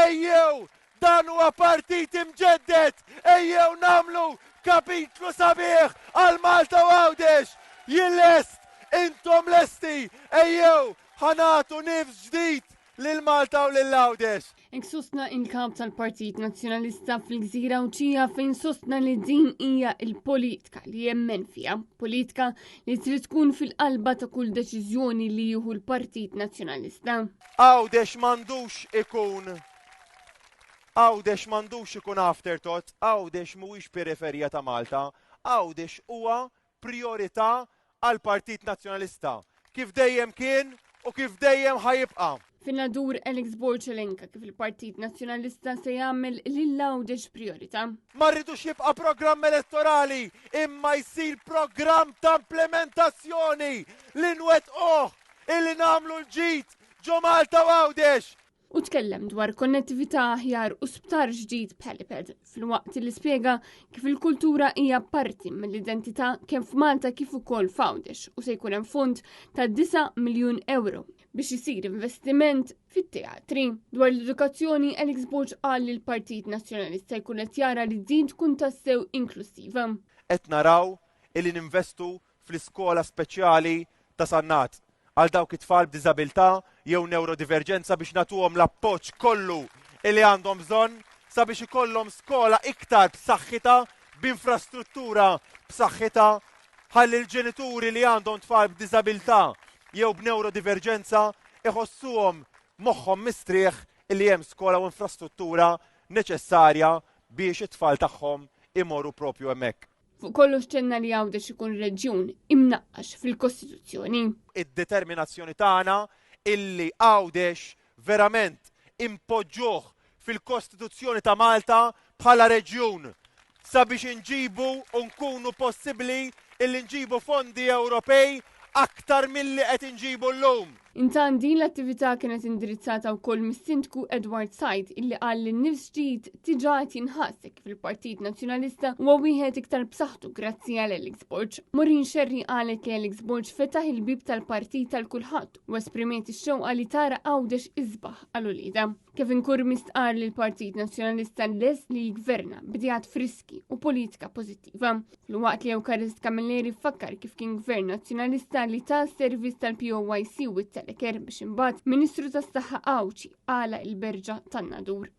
ejjew dan huwa partit imġeddet, ejjew namlu kapitlu sabiħ għal Malta u Għawdex. Jillest, intom lesti, ejjew ħanatu nifs ġdid lil Malta u lil Għawdex. Iksustna il-kap tal-Partit Nazzjonalista fil-Gżira Uċija fejn sostna li din hija il-politika li jemmen fija, politika li trid tkun fil-qalba ta' kull deċiżjoni li jieħu l-Partit Nazzjonalista. Għawdex mandux ikun afterthought, Għawdex mhuwiex periferija ta' Malta, Għawdex huwa priorità għal Partit Nazzjonalista. Kif dejjem kien u kif dejjem ħajibqa'. Fin-nadur Alex Borċelenka kif il-Partit Nazzjonalista se jagħmel lil Għawdex priorità. Ma rridux jibqa' programm elettorali, imma jsir programm ta' implementazzjoni li nwettquh illi nagħmlu l-ġid ġo Malta u Għawdex. U tkellem dwar konnettività aħjar u sptar ġdid b'helipad fil-waqt li spjega kif il-kultura hija parti mill-identità kemm f'Malta kif ukoll f'Għawdex u se jkun hemm fond ta' 9 miljun euro biex isir investiment fit-teatri. Dwar l-edukazzjoni, Alex Borċ qal li l-Partit Nazzjonalista jkun qed jara li din tkun tassew inklusiva. Qed naraw illi ninvestu fl-iskola speċjali ta' Sannat għal dawk it-tfal b'diżabilità jew neurodiverġenza biex nagħtuhom l-appoġġ kollu li għandhom bżonn sabiex ikollhom skola iktar b'saħħitha b'infrastruttura b'saħħitha ħalli l-ġenituri li għandhom tfal b'diżabilità jew b'neurodiverġenza iħossuhom moħħhom mistrieħ li hemm skola u infrastruttura neċessarja biex it-tfal tagħhom imorru propju hemmhekk. Fuq kollox ċenna li Għawdex ikun reġjun imnaqqax fil-Kostituzzjoni. Id-determinazzjoni tagħna illi Għawdex verament impoġġuh fil-Kostituzzjoni ta' Malta bħala reġjun sabiex inġibu u nkunu possibbli illi nġibu fondi Ewropej aktar milli qed inġibu llum. Intan din l-attività kienet indirizzata wkoll mis-Sindku Edward Said illi qal li n-nifs ġdid tiġà qed jinħassek fil-Partit Nazzjonalista huwa wieħed iktar b'saħħtu grazzi għal Alex Borċ. Maureen Xerri qalet li Alex Borċ fetaħ il-bib tal-partit tal-kulħadd u esprimiet ix-xewqa li tara Għawdex isbaħ għal ulieda. Kevin Kurmis qal li l-Partit Nazzjonalista lest li jgverna bidejat friski u politika pożittiva. Fil-waqt li Eukarist Kamilleri fakkar kif kien Gvern Nazzjonalista li ta' servizz tal-POYC u t-Teleker biex imbagħad Ministru tas-Saħħa Għawċi għala il-berġa tan-Nadur.